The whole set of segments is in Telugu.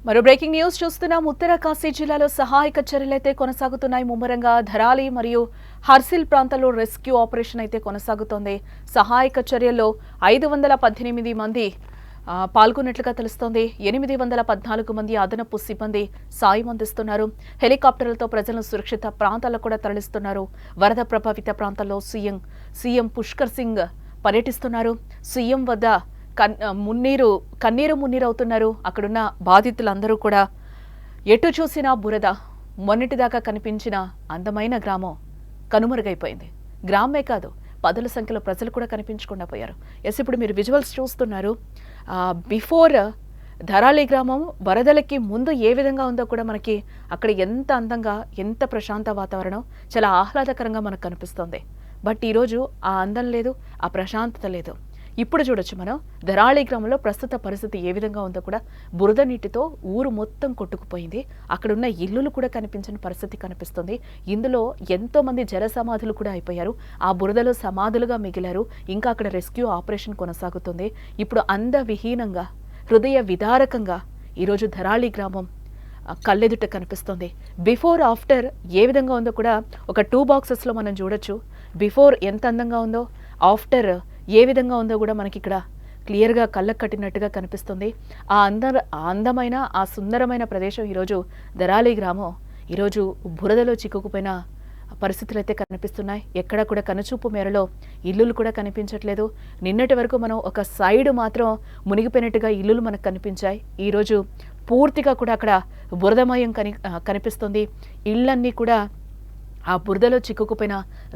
మరో బ్రేకింగ్ న్యూస్ చూస్తున్నాం. ఉత్తరకాశీ జిల్లాలో సహాయక చర్యలైతే కొనసాగుతున్నాయి. ముమ్మరంగా ధరాలి మరియు హర్సిల్ ప్రాంతాల్లో రెస్క్యూ ఆపరేషన్ అయితే కొనసాగుతోంది. సహాయక చర్యల్లో 518 మంది పాల్గొన్నట్లుగా తెలుస్తోంది. 814 మంది అదనపు సిబ్బంది సాయం అందిస్తున్నారు. హెలికాప్టర్లతో ప్రజలను సురక్షిత ప్రాంతాలకు కూడా తరలిస్తున్నారు. వరద ప్రభావిత ప్రాంతాల్లో సీఎం పుష్కర్ సింగ్ పర్యటిస్తున్నారు. సీఎం వద్ద కన్నీరు మున్నీరవుతున్నారు. అక్కడున్న బాధితులందరూ కూడా ఎటు చూసినా బురద. మొన్నటిదాకా కనిపించిన అందమైన గ్రామం కనుమరుగైపోయింది. గ్రామమే కాదు, పదుల సంఖ్యలో ప్రజలు కూడా కనిపించకుండా పోయారు. ఇప్పుడు మీరు విజువల్స్ చూస్తున్నారు. బిఫోర్ ధరాలి గ్రామం వరదలకి ముందు ఏ విధంగా ఉందో కూడా మనకి అక్కడ ఎంత అందంగా, ఎంత ప్రశాంత వాతావరణం, చాలా ఆహ్లాదకరంగా మనకు కనిపిస్తోంది. బట్ ఈరోజు ఆ అందం లేదు, ఆ ప్రశాంతత లేదు. ఇప్పుడు చూడొచ్చు మనం ధరాళి గ్రామంలో ప్రస్తుత పరిస్థితి ఏ విధంగా ఉందో కూడా. బురద నీటితో ఊరు మొత్తం కొట్టుకుపోయింది. అక్కడున్న ఇల్లులు కూడా కనిపించని పరిస్థితి కనిపిస్తుంది. ఇందులో ఎంతో మంది జల సమాధులు కూడా అయిపోయారు. ఆ బురదలో సమాధులుగా మిగిలారు. ఇంకా అక్కడ రెస్క్యూ ఆపరేషన్ కొనసాగుతుంది. ఇప్పుడు అందవిహీనంగా, హృదయ విదారకంగా ఈరోజు ధరాళి గ్రామం కళ్ళెదుట కనిపిస్తుంది. బిఫోర్ ఆఫ్టర్ ఏ విధంగా ఉందో కూడా ఒక 2 బాక్సెస్లో మనం చూడొచ్చు. బిఫోర్ ఎంత అందంగా ఉందో, ఆఫ్టర్ ఏ విధంగా ఉందో కూడా మనకి ఇక్కడ క్లియర్గా కళ్ళకు కట్టినట్టుగా కనిపిస్తుంది. ఆ అందమైన, ఆ సుందరమైన ప్రదేశం ఈరోజు ధరాలి గ్రామం ఈరోజు బురదలో చిక్కుకుపోయిన పరిస్థితులు అయితే కనిపిస్తున్నాయి. ఎక్కడ కూడా కనుచూపు మేరలో ఇల్లులు కూడా కనిపించట్లేదు. నిన్నటి వరకు మనం ఒక సైడ్ మాత్రం మునిగిపోయినట్టుగా ఇల్లులు మనకు కనిపించాయి. ఈరోజు పూర్తిగా కూడా అక్కడ బురదమయం కనిపిస్తుంది. ఇళ్ళన్నీ కూడా ఆ బురదలో చిక్కుకుపోయిన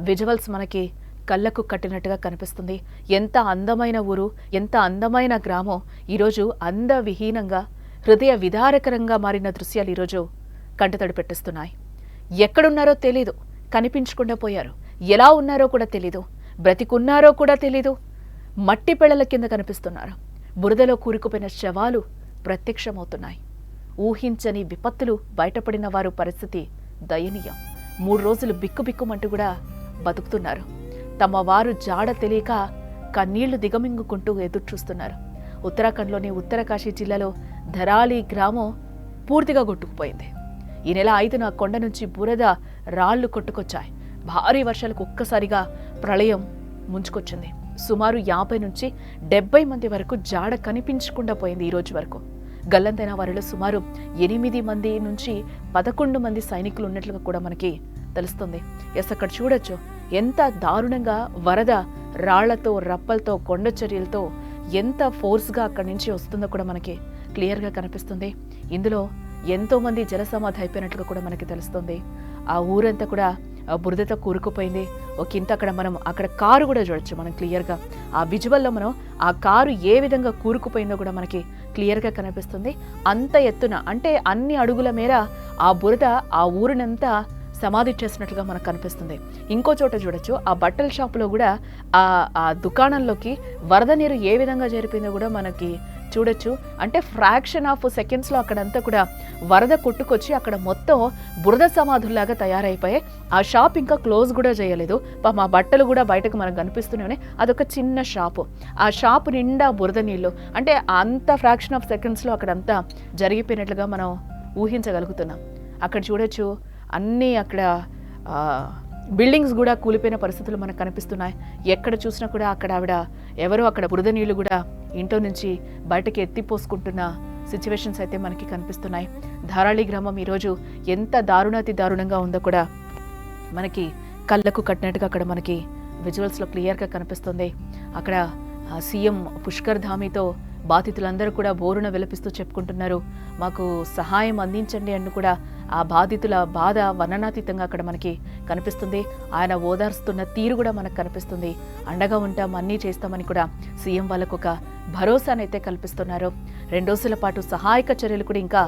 విజువల్స్ మనకి కళ్ళకు కట్టినట్టుగా కనిపిస్తుంది. ఎంత అందమైన ఊరు, ఎంత అందమైన గ్రామం ఈరోజు అందవిహీనంగా, హృదయ విదారకరంగా మారిన దృశ్యాలు ఈరోజు కంటతడి పెట్టిస్తున్నాయి. ఎక్కడున్నారో తెలీదు, కనిపించకుండా పోయారు. ఎలా ఉన్నారో కూడా తెలీదు, బ్రతికున్నారో కూడా తెలీదు. మట్టి పెళ్లల కింద కనిపిస్తున్నారు. బురదలో కూరుకుపోయిన శవాలు ప్రత్యక్షమవుతున్నాయి. ఊహించని విపత్తులు బయటపడిన వారు పరిస్థితి దయనీయం. 3 రోజులు బిక్కుబిక్కుమంటూ కూడా బతుకుతున్నారు. తమ వారు జాడ తెలియక కన్నీళ్లు దిగమింగుకుంటూ ఎదురుచూస్తున్నారు. ఉత్తరాఖండ్లోని ఉత్తరకాశీ జిల్లాలో ధరాలి గ్రామం పూర్తిగా కొట్టుకుపోయింది. ఈ నెల 5న కొండ నుంచి బురద రాళ్లు కొట్టుకొచ్చాయి. భారీ వర్షాలకు ఒక్కసారిగా ప్రళయం ముంచుకొచ్చింది. సుమారు 50 నుంచి 70 మంది వరకు జాడ కనిపించకుండా పోయింది. ఈ రోజు వరకు గల్లంతైన వారిలో సుమారు 8 మంది నుంచి 11 మంది సైనికులు ఉన్నట్లుగా కూడా మనకి తెలుస్తుంది. అక్కడ చూడొచ్చు ఎంత దారుణంగా వరద రాళ్లతో, రప్పలతో, కొండ చర్యలతో ఎంత ఫోర్స్గా అక్కడి నుంచి వస్తుందో కూడా మనకి క్లియర్గా కనిపిస్తుంది. ఇందులో ఎంతో మంది జలసమాధి అయిపోయినట్లుగా కూడా మనకి తెలుస్తుంది. ఆ ఊరంతా కూడా బురదతో కూరుకుపోయింది. ఇంత అక్కడ కారు కూడా చూడొచ్చు మనం క్లియర్గా. ఆ విజువల్లో మనం ఆ కారు ఏ విధంగా కూరుకుపోయిందో కూడా మనకి క్లియర్గా కనిపిస్తుంది. అంత ఎత్తున, అంటే అన్ని అడుగుల మేర ఆ బురద ఆ ఊరినంతా సమాధి చేసినట్లుగా మనకు కనిపిస్తుంది. ఇంకో చోట చూడొచ్చు, ఆ బట్టల షాపులో కూడా ఆ దుకాణంలోకి వరద నీరు ఏ విధంగా జరిపిందో కూడా మనకి చూడొచ్చు. అంటే ఫ్రాక్షన్ ఆఫ్ సెకండ్స్లో అక్కడంతా కూడా వరద కొట్టుకొచ్చి అక్కడ మొత్తం బురద సమాధుల్లాగా తయారైపోయాయి. ఆ షాప్ ఇంకా క్లోజ్ కూడా చేయలేదు. మా బట్టలు కూడా బయటకు మనకు కనిపిస్తూనే, అదొక చిన్న షాపు. ఆ షాపు నిండా బురద నీళ్ళు. అంటే అంత ఫ్రాక్షన్ ఆఫ్ సెకండ్స్లో అక్కడంతా జరిగిపోయినట్లుగా మనం ఊహించగలుగుతున్నాం. అక్కడ చూడొచ్చు అన్నీ అక్కడ బిల్డింగ్స్ కూడా కూలిపోయిన పరిస్థితులు మనకు కనిపిస్తున్నాయి. ఎక్కడ చూసినా కూడా అక్కడ బురద నీళ్లు కూడా ఇంట్లో నుంచి బయటకి ఎత్తిపోసుకుంటున్న సిచ్యువేషన్స్ అయితే మనకి కనిపిస్తున్నాయి. ధారాళి గ్రామం ఈరోజు ఎంత దారుణాతి దారుణంగా ఉందో కూడా మనకి కళ్ళకు కట్టినట్టుగా అక్కడ మనకి విజువల్స్లో క్లియర్గా కనిపిస్తుంది. అక్కడ సీఎం పుష్కర్ ధామీతో బాధితులందరూ కూడా బోరున విలపిస్తూ చెప్పుకుంటున్నారు. మాకు సహాయం అందించండి అని కూడా ఆ బాధితుల బాధ వర్ణనాతీతంగా అక్కడ మనకి కనిపిస్తుంది. ఆయన ఓదార్స్తున్న తీరు కూడా మనకు కనిపిస్తుంది. అండగా ఉంటాం, అన్నీ చేస్తామని కూడా సీఎం వాళ్ళకు ఒక భరోసానైతే కల్పిస్తున్నారు. 2 రోజుల పాటు సహాయక చర్యలు కూడా ఇంకా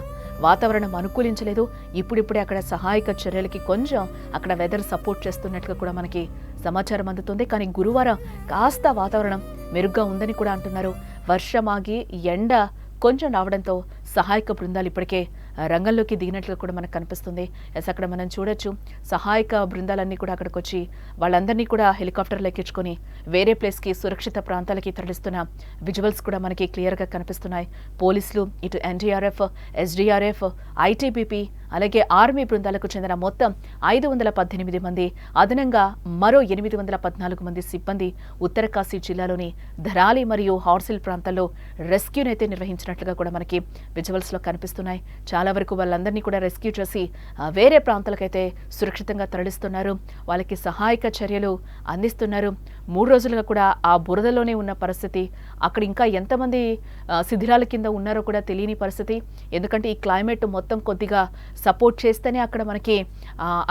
వాతావరణం అనుకూలించలేదు. ఇప్పుడిప్పుడే అక్కడ సహాయక చర్యలకి కొంచెం అక్కడ వెదర్ సపోర్ట్ చేస్తున్నట్లుగా కూడా మనకి సమాచారం అందుతుంది. కానీ గురువారం కాస్త వాతావరణం మెరుగ్గా ఉందని కూడా అంటున్నారు. వర్షమాగి ఎండ కొంచెం రావడంతో సహాయక బృందాలు ఇప్పటికే రంగంలోకి దిగినట్లు కూడా మనకు కనిపిస్తుంది. అక్కడ మనం చూడొచ్చు సహాయక బృందాలన్నీ కూడా అక్కడికి వచ్చి వాళ్ళందరినీ కూడా హెలికాప్టర్లు ఎక్కించుకొని వేరే ప్లేస్కి సురక్షిత ప్రాంతాలకి తరలిస్తున్న విజువల్స్ కూడా మనకి క్లియర్గా కనిపిస్తున్నాయి. పోలీసులు, ఇటు ఎన్డీఆర్ఎఫ్, ఎస్డీఆర్ఎఫ్, ఐటీబీపీ అలాగే ఆర్మీ బృందాలకు చెందిన మొత్తం 518 మంది, అదనంగా మరో 814 మంది సిబ్బంది ఉత్తరకాశీ జిల్లాలోని ధరాలి మరియు హార్సిల్ ప్రాంతాల్లో రెస్క్యూనైతే నిర్వహించినట్లుగా కూడా మనకి విజువల్స్లో కనిపిస్తున్నాయి. చాలా వరకు వాళ్ళందరినీ కూడా రెస్క్యూ చేసి వేరే ప్రాంతాలకైతే సురక్షితంగా తరలిస్తున్నారు. వాళ్ళకి సహాయక చర్యలు అందిస్తున్నారు. 3 రోజులుగా కూడా ఆ బురదలోనే ఉన్న పరిస్థితి, అక్కడ ఇంకా ఎంతమంది శిథిరాల కింద ఉన్నారో కూడా తెలియని పరిస్థితి. ఎందుకంటే ఈ క్లైమేట్ మొత్తం కొద్దిగా సపోర్ట్ చేస్తేనే అక్కడ మనకి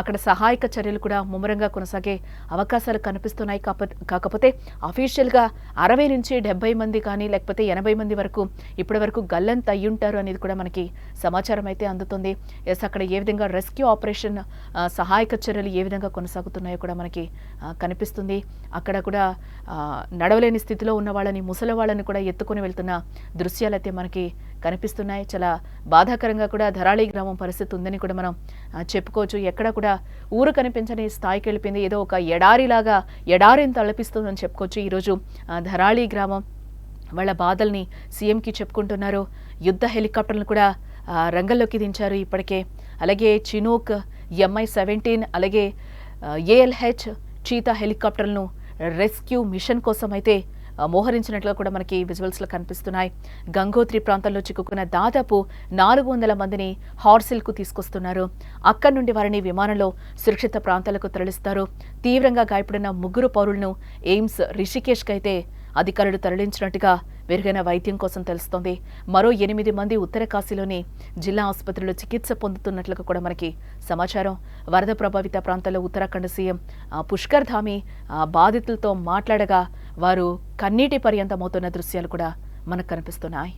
అక్కడ సహాయక చర్యలు కూడా ముమ్మరంగా కొనసాగే అవకాశాలు కనిపిస్తున్నాయి. కాకపోతే అఫీషియల్గా 60 నుంచి 70 మంది కానీ లేకపోతే 80 మంది వరకు ఇప్పటి వరకు గల్లంత అయ్యుంటారు అనేది కూడా మనకి సమాచారం అయితే అందుతుంది. అక్కడ ఏ విధంగా రెస్క్యూ ఆపరేషన్ సహాయక చర్యలు ఏ విధంగా కొనసాగుతున్నాయో కూడా మనకి కనిపిస్తుంది. అక్కడ కూడా నడవలేని స్థితిలో ఉన్న వాళ్ళని, ముసలి వాళ్ళని కూడా ఎత్తుకొని వెళ్తున్న దృశ్యాలు అయితే మనకి కనిపిస్తున్నాయి. చాలా బాధాకరంగా కూడా ధరాళి గ్రామం పరిస్థితి ఉందని కూడా మనం చెప్పుకోవచ్చు. ఎక్కడ కూడా ఊరు కనిపించని స్థాయికి వెళ్ళిపోయింది. ఏదో ఒక ఎడారిని తలపిస్తుందని చెప్పుకోవచ్చు. ఈరోజు ధరాళి గ్రామం వాళ్ళ బాధల్ని సీఎంకి చెప్పుకుంటున్నారు. యుద్ధ హెలికాప్టర్లను కూడా రంగంలోకి దించారు ఇప్పటికే. అలాగే చినూక్, MI-17 అలాగే ALH చీతా హెలికాప్టర్లను రెస్క్యూ మిషన్ కోసం అయితే మోహరించినట్లు కూడా మనకి విజువల్స్లో కనిపిస్తున్నాయి. గంగోత్రి ప్రాంతంలో చిక్కుకున్న దాదాపు 400 మందిని హార్సిల్కు తీసుకొస్తున్నారు. అక్కడి నుండి వారిని విమానంలో సురక్షిత ప్రాంతాలకు తరలిస్తారు. తీవ్రంగా గాయపడిన 3 పౌరులను ఎయిమ్స్ రిషికేష్కి అయితే అధికారులు తరలించినట్టుగా మెరుగైన వైద్యం కోసం తెలుస్తోంది. మరో 8 మంది ఉత్తరకాశీలోని జిల్లా ఆసుపత్రిలో చికిత్స పొందుతున్నట్లుగా కూడా మనకి సమాచారం. వరద ప్రభావిత ప్రాంతాల్లో ఉత్తరాఖండ్ సీఎం పుష్కర్ ధామి బాధితులతో మాట్లాడగా వారు కన్నీటి పర్యంతమవుతున్న దృశ్యాలు కూడా మనకు కనిపిస్తున్నాయి.